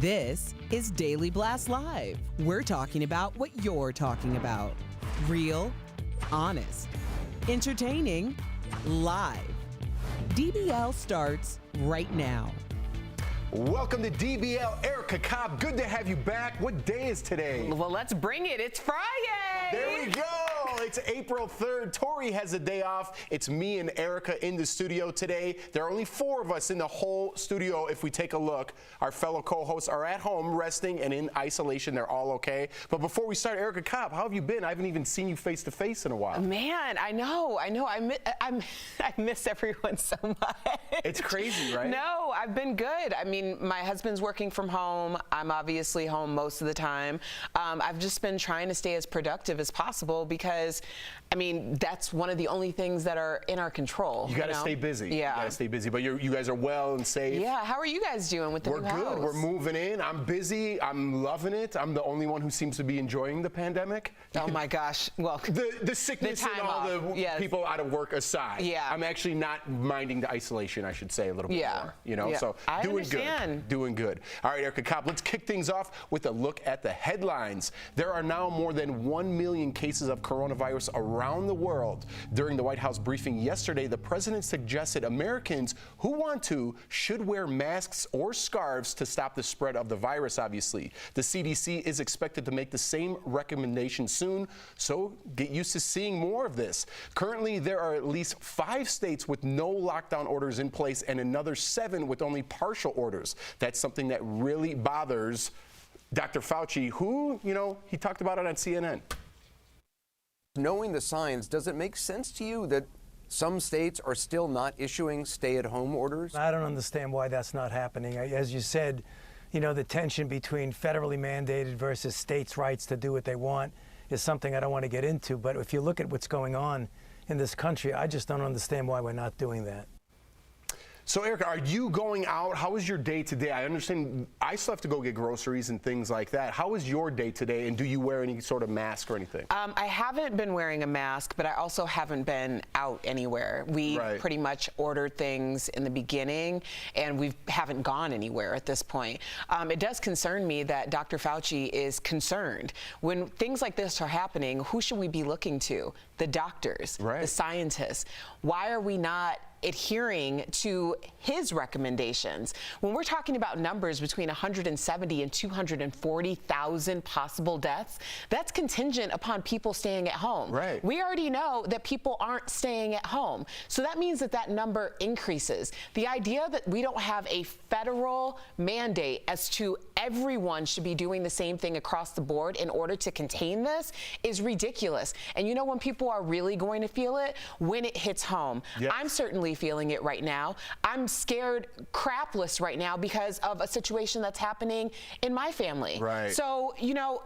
This is Daily Blast Live. We're talking about what you're talking about. Real, honest, entertaining, live. DBL starts right now. Welcome to DBL. Erica Cobb, good to have you back. What day is today? Well, let's bring it. It's Friday. There we go. It's April 3rd. Tori has a day off. It's me and Erica in the studio today. There are only 4 of us in the whole studio if we take a look. Our fellow co-hosts are at home resting and in isolation. They're all okay. But before we start, Erica Cobb, how have you been? I haven't even seen you face to face in a while. Man, I know. I miss everyone so much. It's crazy, right? No, I've been good. I mean, my husband's working from home. I'm obviously home most of the time. I've just been trying to stay as productive as possible because, I mean, that's one of the only things that are in our control. You got to stay busy. Yeah. You got to stay busy. But you guys are well and safe. Yeah. How are you guys doing with the new house? We're good. We're moving in. I'm busy. I'm loving it. I'm the only one who seems to be enjoying the pandemic. Oh my gosh. Well, the sickness and all the people out of work aside. Yeah. I'm actually not minding the isolation, I should say, a little bit more. You know, so I doing understand. good. Doing good. All right, Erica Cobb, let's kick things off with a look at the headlines. There are now more than 1 million cases of coronavirus around the world. During the White House briefing yesterday, the president suggested Americans who want to should wear masks or scarves to stop the spread of the virus, obviously. The CDC is expected to make the same recommendation soon, so get used to seeing more of this. Currently, there are at least 5 states with no lockdown orders in place and another 7 with only partial orders. That's something that really bothers Dr. Fauci, who, you know, he talked about it on CNN. Knowing the signs, does it make sense to you that some states are still not issuing stay-at-home orders? I don't understand why that's not happening. As you said, you know, the tension between federally mandated versus states' rights to do what they want is something I don't want to get into. But if you look at what's going on in this country, I just don't understand why we're not doing that. So, Erica, are you going out? How was your day today? I understand I still have to go get groceries and things like that. How was your day today, and do you wear any sort of mask or anything? I haven't been wearing a mask, but I also haven't been out anywhere. We pretty much ordered things in the beginning, and we haven't gone anywhere at this point. It does concern me that Dr. Fauci is concerned. When things like this are happening, who should we be looking to? The doctors, the scientists. Why are we not adhering to his recommendations? When we're talking about numbers between 170 and 240,000 possible deaths, that's contingent upon people staying at home. We already know that people aren't staying at home. So that means that that number increases. The idea that we don't have a federal mandate as to everyone should be doing the same thing across the board in order to contain this is ridiculous. And you know when people are really going to feel it? When it hits home. I'm certainly feeling it right now. I'm scared crapless right now because of a situation that's happening in my family. So, you know,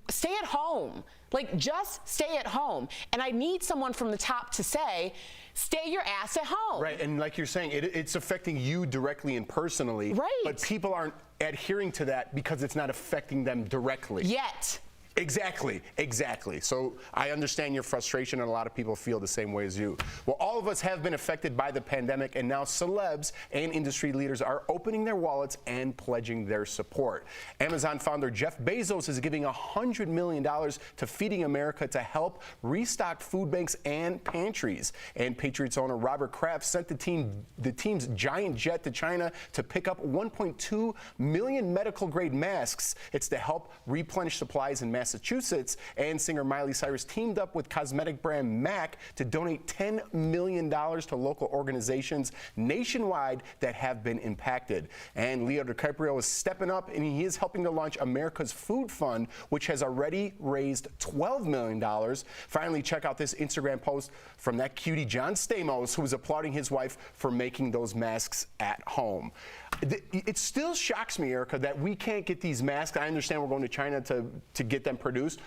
stay at home. Like, just stay at home. And I need someone from the top to say, stay your ass at home. And like you're saying, it's affecting you directly and personally. But people aren't adhering to that because it's not affecting them directly. Yet. Exactly. So I understand your frustration, and a lot of people feel the same way as you. Well, all of us have been affected by the pandemic, and now celebs and industry leaders are opening their wallets and pledging their support. Amazon founder Jeff Bezos is giving $100 million to Feeding America to help restock food banks and pantries. And Patriots owner Robert Kraft sent the team's giant jet to China to pick up 1.2 million medical-grade masks. It's to help replenish supplies in Massachusetts, and singer Miley Cyrus teamed up with cosmetic brand MAC to donate $10 million to local organizations nationwide that have been impacted. And Leo DiCaprio is stepping up, and he is helping to launch America's Food Fund, which has already raised $12 million. Finally, check out this Instagram post from that cutie John Stamos, who is applauding his wife for making those masks at home. It still shocks me, Erica, that we can't get these masks. I understand we're going to China to get them produced.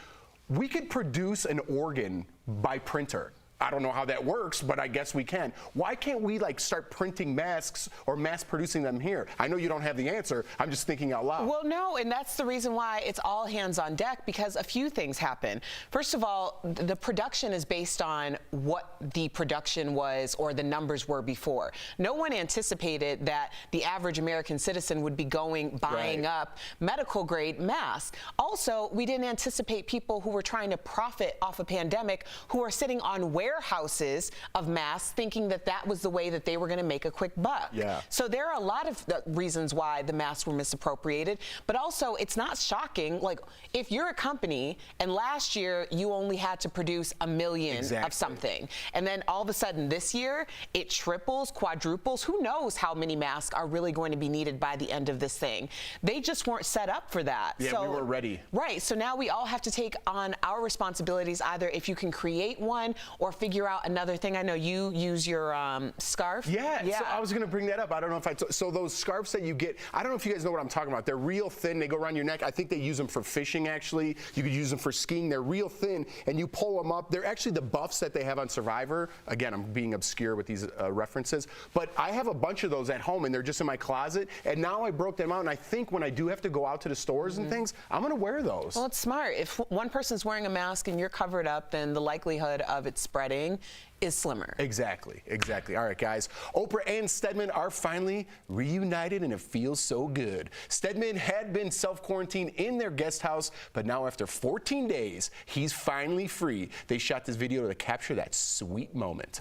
We could produce an organ by printer. I don't know how that works, but I guess we can. Why can't we like start printing masks or mass producing them here? I know you don't have the answer. I'm just thinking out loud. Well, no, and that's the reason why it's all hands on deck, because a few things happen. First of all, the production is based on what the production was or the numbers were before. No one anticipated that the average American citizen would be buying up medical grade masks. Also, we didn't anticipate people who were trying to profit off a pandemic who are sitting on warehouses of masks thinking that that was the way that they were going to make a quick buck. Yeah. So there are a lot of reasons why the masks were misappropriated, but also it's not shocking. Like, if you're a company and last year you only had to produce 1 million of something, and then all of a sudden this year it triples, quadruples, who knows how many masks are really going to be needed by the end of this thing. They just weren't set up for that. Yeah, so, we weren't ready. Right, so now we all have to take on our responsibilities, either if you can create one or figure out another thing. I know you use your scarf. Yeah, so I was going to bring that up. I don't know if so those scarves that you get, I don't know if you guys know what I'm talking about. They're real thin. They go around your neck. I think they use them for fishing, actually. You could use them for skiing. They're real thin, and you pull them up. They're actually the buffs that they have on Survivor. Again, I'm being obscure with these references, but I have a bunch of those at home, and they're just in my closet, and now I broke them out, and I think when I do have to go out to the stores and things, I'm going to wear those. Well, it's smart. If one person's wearing a mask and you're covered up, then the likelihood of it spreading is slimmer. Exactly, exactly. All right, guys. Oprah and Stedman are finally reunited, and it feels so good. Stedman had been self-quarantined in their guest house, but now after 14 days, he's finally free. They shot this video to capture that sweet moment.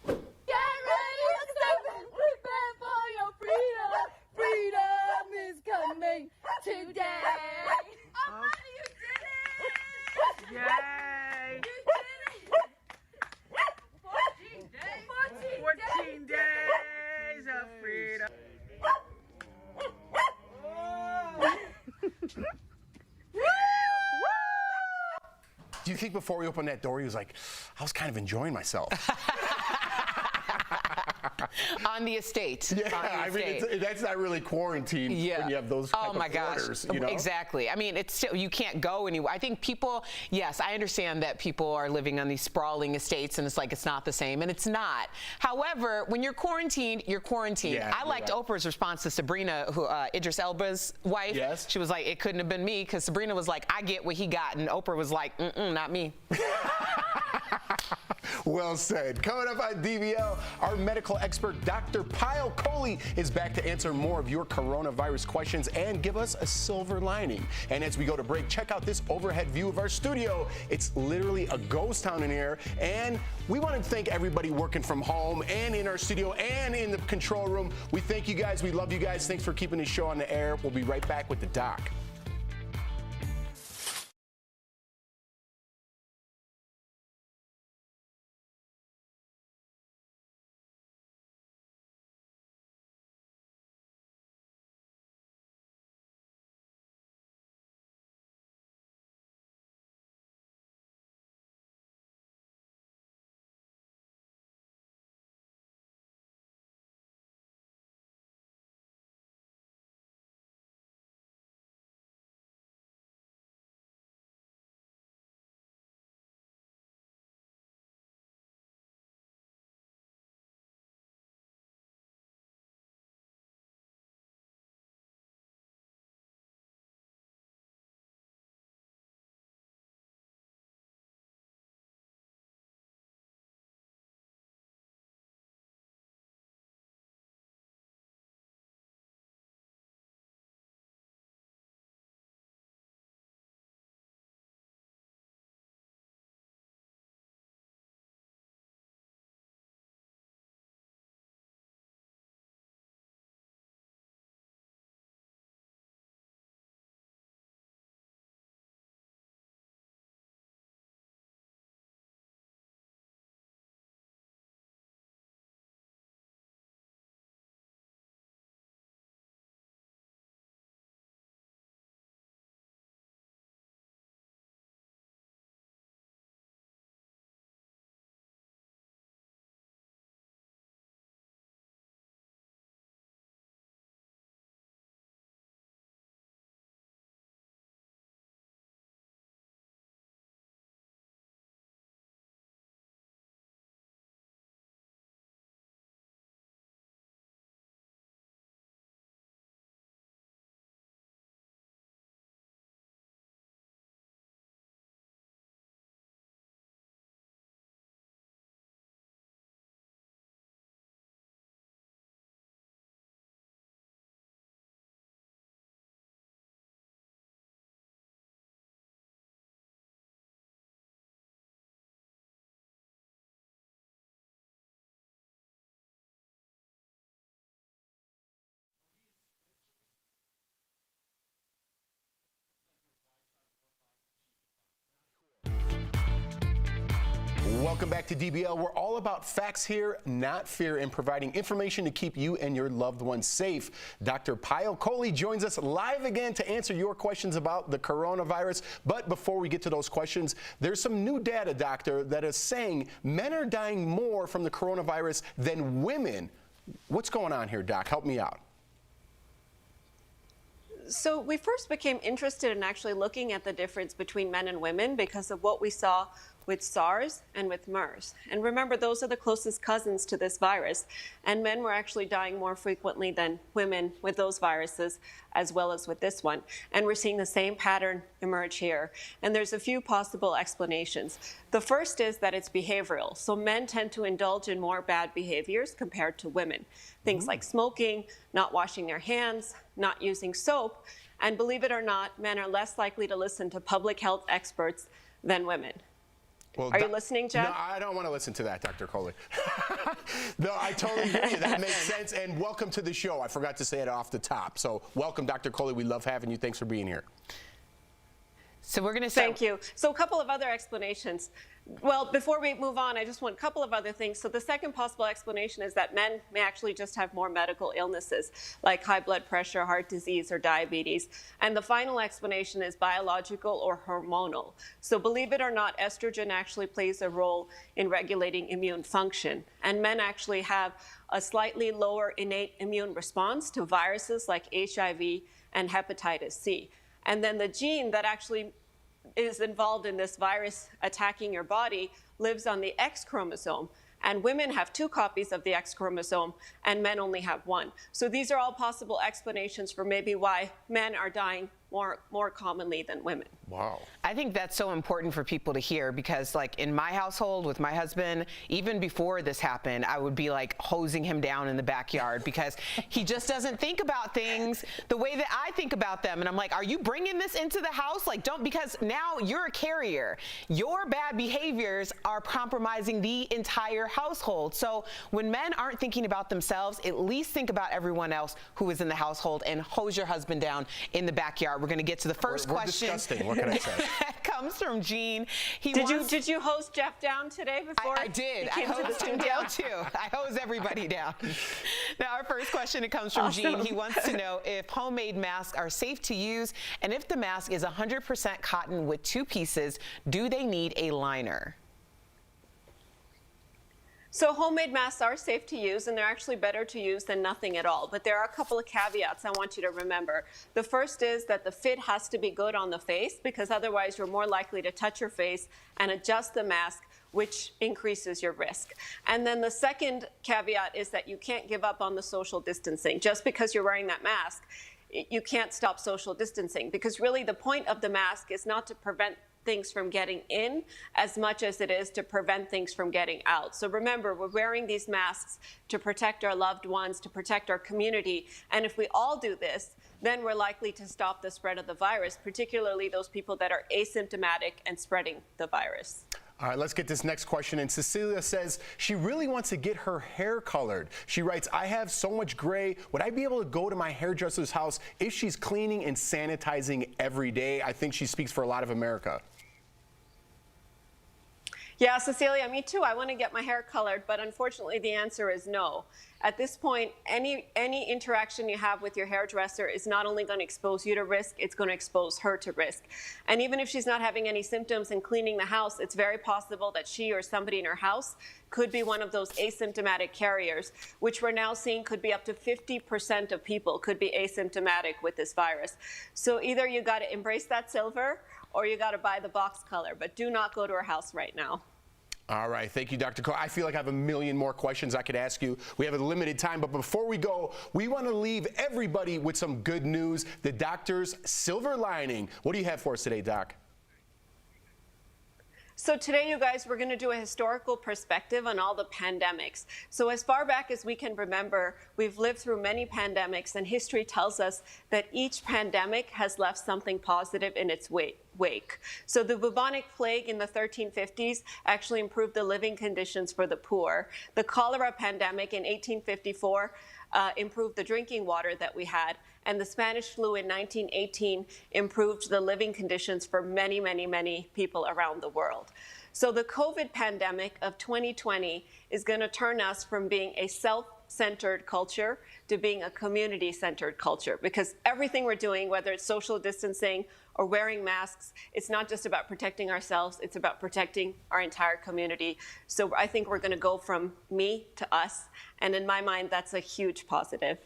Get ready, Stedman. Prepare for your freedom. Freedom is coming today. Oh, honey, you did it! Yay! You did it! 14 days of freedom. Do you think before he opened that door, he was like, I was kind of enjoying myself? On the estate. Yeah, I mean, that's not really quarantine when you have those type of quarters, you know? Exactly. I mean, it's still, you can't go anywhere. I think people, yes, I understand that people are living on these sprawling estates and it's like it's not the same, and it's not. However, when you're quarantined, you're quarantined. Yeah, I liked Oprah's response to Sabrina, who Idris Elba's wife. Yes. She was like, it couldn't have been me, because Sabrina was like, I get what he got, and Oprah was like, not me. Well said. Coming up on DBL, our medical expert, Dr. Pyle Coley, is back to answer more of your coronavirus questions and give us a silver lining. And as we go to break, check out this overhead view of our studio. It's literally a ghost town in here. And we want to thank everybody working from home and in our studio and in the control room. We thank you guys. We love you guys. Thanks for keeping this show on the air. We'll be right back with the doc. Welcome back to DBL. We're all about facts here, not fear, and providing information to keep you and your loved ones safe. Dr. Payal Kohli joins us live again to answer your questions about the coronavirus. But before we get to those questions, there's some new data, doctor, that is saying men are dying more from the coronavirus than women. What's going on here, Doc? Help me out. So we first became interested in actually looking at the difference between men and women because of what we saw with SARS and with MERS. And remember, those are the closest cousins to this virus. And men were actually dying more frequently than women with those viruses, as well as with this one. And we're seeing the same pattern emerge here. And there's a few possible explanations. The first is that it's behavioral. So men tend to indulge in more bad behaviors compared to women. Things like smoking, not washing their hands, not using soap. And believe it or not, men are less likely to listen to public health experts than women. Well, are you listening, Jeff? No, I don't want to listen to that, Dr. Kohli. No, I totally hear you. That makes sense. And welcome to the show. I forgot to say it off the top. So welcome, Dr. Kohli. We love having you. Thanks for being here. So we're going to start. Thank you. So a couple of other explanations. Well, before we move on, I just want a couple of other things. So the second possible explanation is that men may actually just have more medical illnesses, like high blood pressure, heart disease, or diabetes. And the final explanation is biological or hormonal. So believe it or not, estrogen actually plays a role in regulating immune function. And men actually have a slightly lower innate immune response to viruses like HIV and hepatitis C. And then the gene that actually is involved in this virus attacking your body lives on the X chromosome. And women have 2 copies of the X chromosome, and men only have 1. So these are all possible explanations for maybe why men are dying more commonly than women. Wow. I think that's so important for people to hear because, like, in my household with my husband, even before this happened, I would be like hosing him down in the backyard because he just doesn't think about things the way that I think about them. And I'm like, are you bringing this into the house? Like, don't, because now you're a carrier. Your bad behaviors are compromising the entire household. So when men aren't thinking about themselves, at least think about everyone else who is in the household and hose your husband down in the backyard. We're going to get to the first question. Disgusting. What can I say? Comes from Gene. Did you hose Jeff down today before? I did. I hosed him down too. I hose everybody down. Now our first question, it comes from Gene. He wants to know if homemade masks are safe to use, and if the mask is 100% cotton with 2 pieces, do they need a liner? So homemade masks are safe to use, and they're actually better to use than nothing at all. But there are a couple of caveats I want you to remember. The first is that the fit has to be good on the face, because otherwise you're more likely to touch your face and adjust the mask, which increases your risk. And then the second caveat is that you can't give up on the social distancing. Just because you're wearing that mask, you can't stop social distancing, because really the point of the mask is not to prevent things from getting in as much as it is to prevent things from getting out. So remember, we're wearing these masks to protect our loved ones, to protect our community. And if we all do this, then we're likely to stop the spread of the virus, particularly those people that are asymptomatic and spreading the virus. All right, let's get this next question. And Cecilia says she really wants to get her hair colored. She writes, I have so much gray. Would I be able to go to my hairdresser's house if she's cleaning and sanitizing every day? I think she speaks for a lot of America. Yeah, Cecilia, me too. I want to get my hair colored, but unfortunately the answer is no. At this point, any interaction you have with your hairdresser is not only going to expose you to risk, it's going to expose her to risk. And even if she's not having any symptoms and cleaning the house, it's very possible that she or somebody in her house could be one of those asymptomatic carriers, which we're now seeing could be up to 50% of people could be asymptomatic with this virus. So either you got to embrace that silver or you got to buy the box color, but do not go to her house right now. All right, thank you, Dr. Kohli. I feel like I have a million more questions I could ask you. We have a limited time, but before we go, we want to leave everybody with some good news, the doctor's silver lining. What do you have for us today, Doc? So today, you guys, we're going to do a historical perspective on all the pandemics. So as far back as we can remember, we've lived through many pandemics, and history tells us that each pandemic has left something positive in its wake. So the bubonic plague in the 1350s actually improved the living conditions for the poor. The cholera pandemic in 1854 improved the drinking water that we had. And the Spanish flu in 1918 improved the living conditions for many, many, many people around the world. So the COVID pandemic of 2020 is going to turn us from being a self-centered culture to being a community-centered culture, because everything we're doing, whether it's social distancing or wearing masks, it's not just about protecting ourselves, it's about protecting our entire community. So I think we're going to go from me to us, and in my mind, that's a huge positive.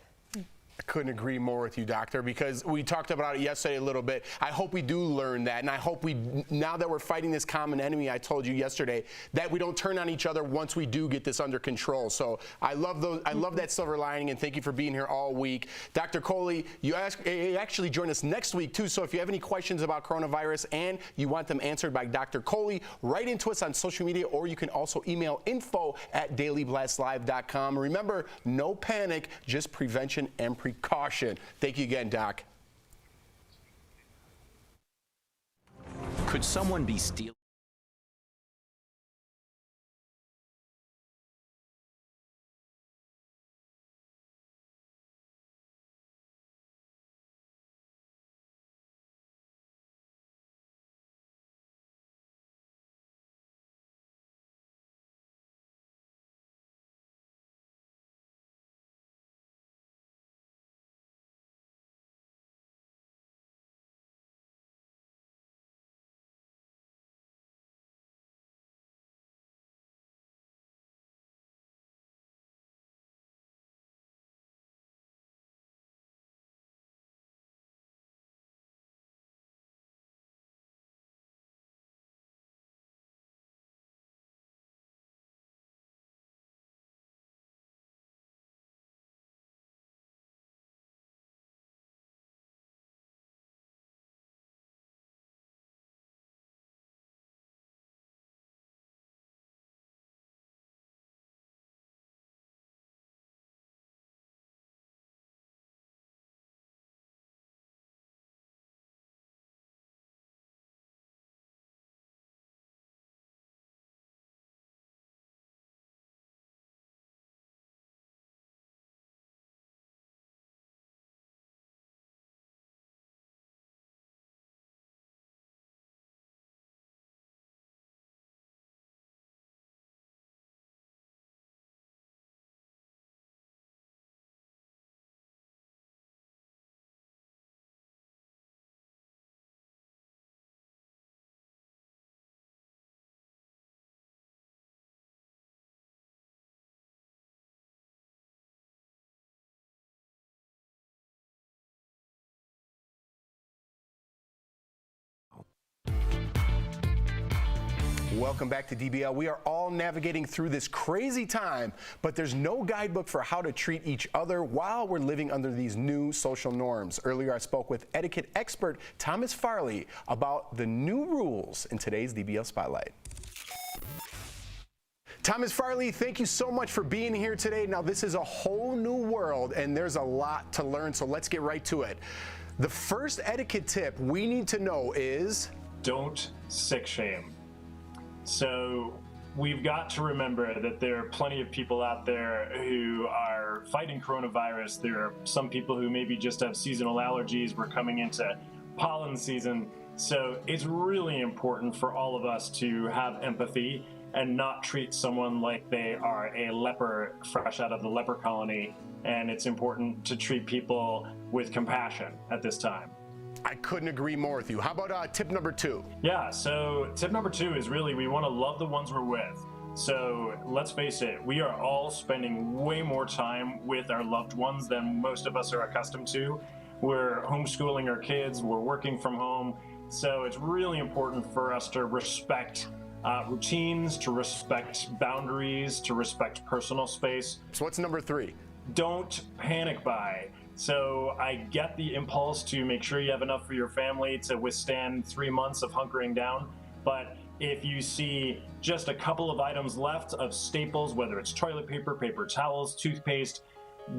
I couldn't agree more with you, Doctor, because we talked about it yesterday a little bit. I hope we do learn that, and I hope now that we're fighting this common enemy, I told you yesterday, that we don't turn on each other once we do get this under control. So I love that silver lining, and thank you for being here all week. Dr. Coley, you actually join us next week, too, so if you have any questions about coronavirus and you want them answered by Dr. Coley, write into us on social media, or you can also email info@dailyblastlive.com. Remember, no panic, just prevention and precaution. Thank you again, Doc. Could someone be stealing? Welcome back to DBL. We are all navigating through this crazy time, but there's no guidebook for how to treat each other while we're living under these new social norms. Earlier, I spoke with etiquette expert Thomas Farley about the new rules in today's DBL Spotlight. Thomas Farley, thank you so much for being here today. Now, this is a whole new world, and there's a lot to learn, so let's get right to it. The first etiquette tip we need to know is... don't sick shame. So we've got to remember that there are plenty of people out there who are fighting coronavirus. There are some people who maybe just have seasonal allergies. We're coming into pollen season. So it's really important for all of us to have empathy and not treat someone like they are a leper fresh out of the leper colony. And it's important to treat people with compassion at this time. I couldn't agree more with you. How about tip number 2? Yeah, so tip number 2 is really we want to love the ones we're with. So let's face it, we are all spending way more time with our loved ones than most of us are accustomed to. We're homeschooling our kids, we're working from home. So it's really important for us to respect routines, to respect boundaries, to respect personal space. So what's number 3? Don't panic buy. So I get the impulse to make sure you have enough for your family to withstand 3 months of hunkering down. But if you see just a couple of items left of staples, whether it's toilet paper, paper towels, toothpaste,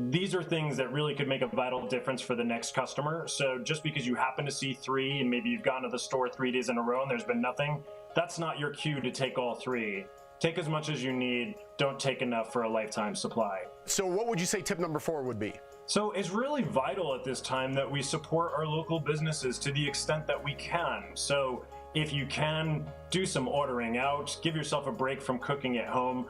these are things that really could make a vital difference for the next customer. So just because you happen to see 3 and maybe you've gone to the store 3 days in a row and there's been nothing, that's not your cue to take all 3. Take as much as you need. Don't take enough for a lifetime supply. So what would you say tip number 4 would be? So it's really vital at this time that we support our local businesses to the extent that we can. So if you can, do some ordering out, give yourself a break from cooking at home,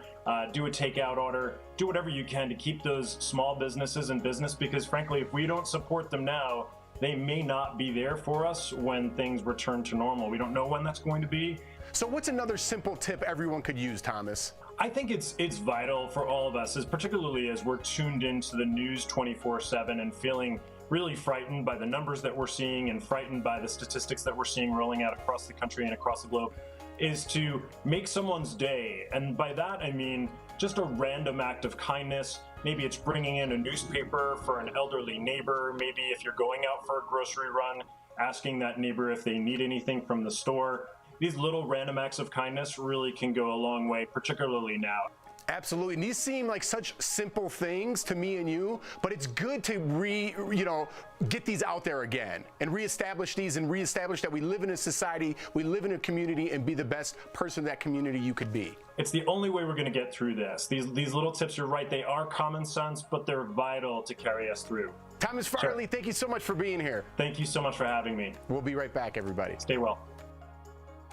do a takeout order, do whatever you can to keep those small businesses in business, because frankly, if we don't support them now, they may not be there for us when things return to normal. We don't know when that's going to be. So what's another simple tip everyone could use, Thomas? I think it's vital for all of us, particularly as we're tuned into the news 24/7 and feeling really frightened by the numbers that we're seeing and frightened by the statistics that we're seeing rolling out across the country and across the globe, is to make someone's day. And by that, I mean just a random act of kindness. Maybe it's bringing in a newspaper for an elderly neighbor. Maybe if you're going out for a grocery run, asking that neighbor if they need anything from the store. These little random acts of kindness really can go a long way, particularly now. Absolutely. And these seem like such simple things to me and you, but it's good to get these out there again and reestablish these and reestablish that we live in a society, we live in a community, and be the best person in that community you could be. It's the only way we're going to get through this. These little tips, you're right, they are common sense, but they're vital to carry us through. Thomas Farley, Thank you so much for being here. Thank you so much for having me. We'll be right back, everybody. Stay well.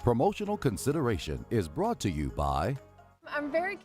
Promotional consideration is brought to you by I'm very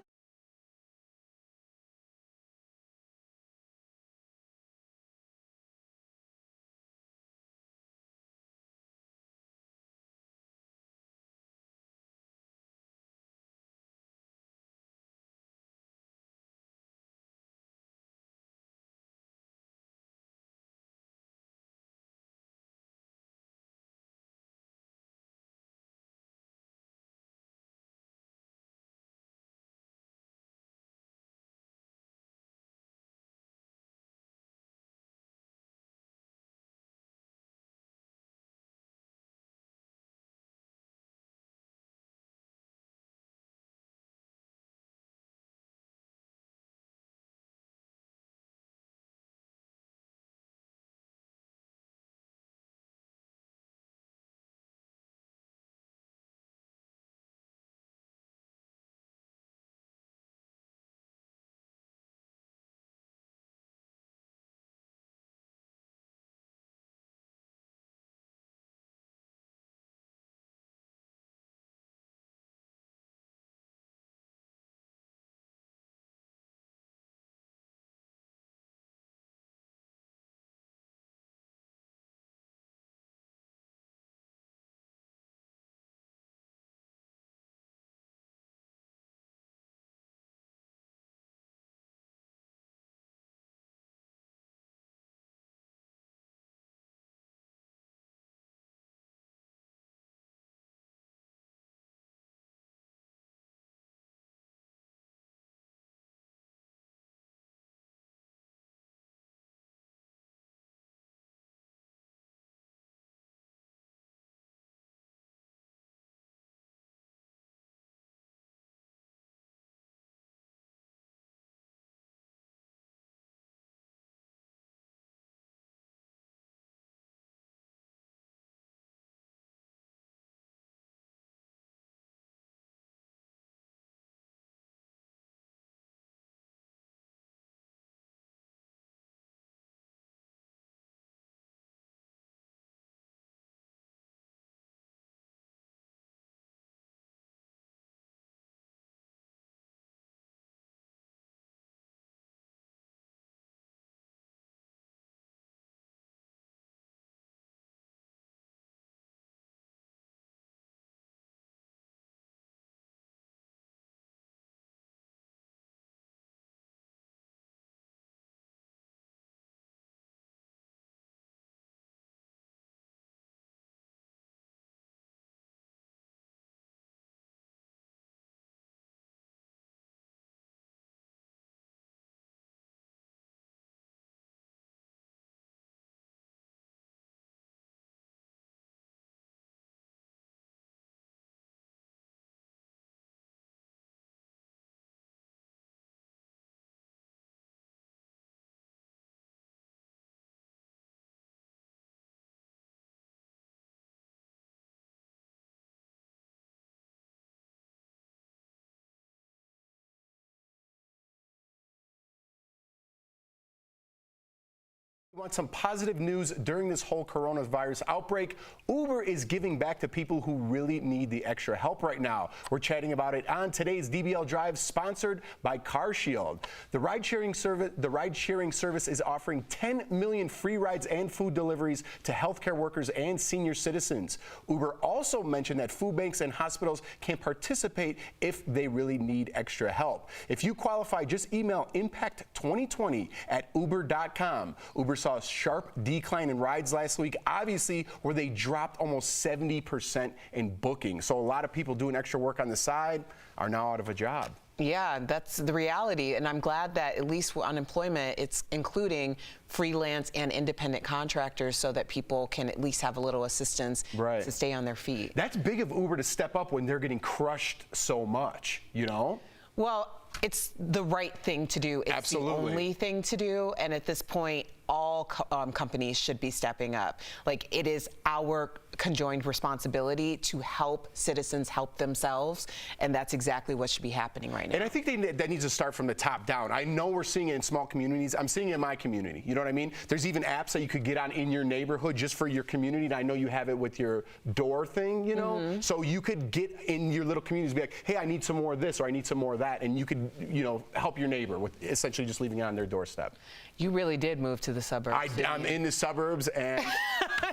We want some positive news during this whole coronavirus outbreak. Uber is giving back to people who really need the extra help right now. We're chatting about it on today's DBL Drive, sponsored by CarShield. The ride-sharing service is offering 10 million free rides and food deliveries to healthcare workers and senior citizens. Uber also mentioned that food banks and hospitals can participate if they really need extra help. If you qualify, just email impact2020@uber.com. Uber saw a sharp decline in rides last week, obviously, where they dropped almost 70% in bookings. So a lot of people doing extra work on the side are now out of a job. Yeah, that's the reality. And I'm glad that at least with unemployment, it's including freelance and independent contractors so that people can at least have a little assistance to stay on their feet. That's big of Uber to step up when they're getting crushed so much, you know? Well, it's the right thing to do. It's the only thing to do. And at this point, all companies should be stepping up. Like, it is our conjoined responsibility to help citizens help themselves, and that's exactly what should be happening right now. And I think that needs to start from the top down. I know we're seeing it in small communities. I'm seeing it in my community. You know what I mean? There's even apps that you could get on in your neighborhood just for your community. And I know you have it with your door thing, you know? So you could get in your little communities, be like, hey, I need some more of this or I need some more of that. And you could, you know, help your neighbor with essentially just leaving it on their doorstep. You really did move to the suburbs. I'm in the suburbs and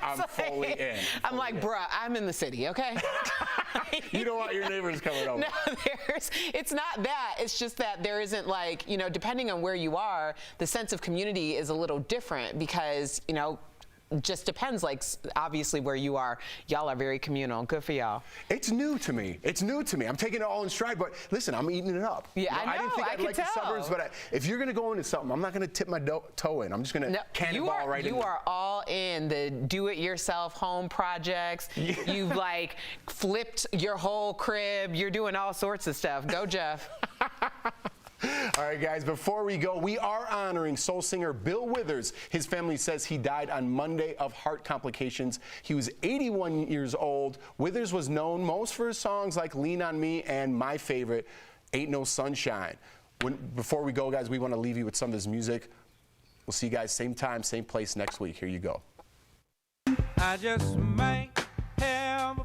I'm fully in. I'm like, bruh, I'm in the city, okay? You don't want your neighbors coming over. No, it's not that. It's just that there isn't, like, you know, depending on where you are, the sense of community is a little different because, you know, just depends, like, obviously where you are. Y'all are very communal. Good for y'all. It's new to me. It's new to me. I'm taking it all in stride, but listen, I'm eating it up. Yeah, you know, I know. I didn't think I'd like the suburbs, but if you're going to go into something, I'm not going to tip my toe in. I'm just going to cannonball right in. You are all in the do-it-yourself home projects. Yeah. You've, like, flipped your whole crib. You're doing all sorts of stuff. Go, Jeff. All right, guys, before we go, we are honoring soul singer Bill Withers. His family says he died on Monday of heart complications. He was 81 years old. Withers was known most for his songs like Lean on Me and my favorite, Ain't No Sunshine. Before we go, guys, we want to leave you with some of his music. We'll see you guys same time, same place next week. Here you go. I just might have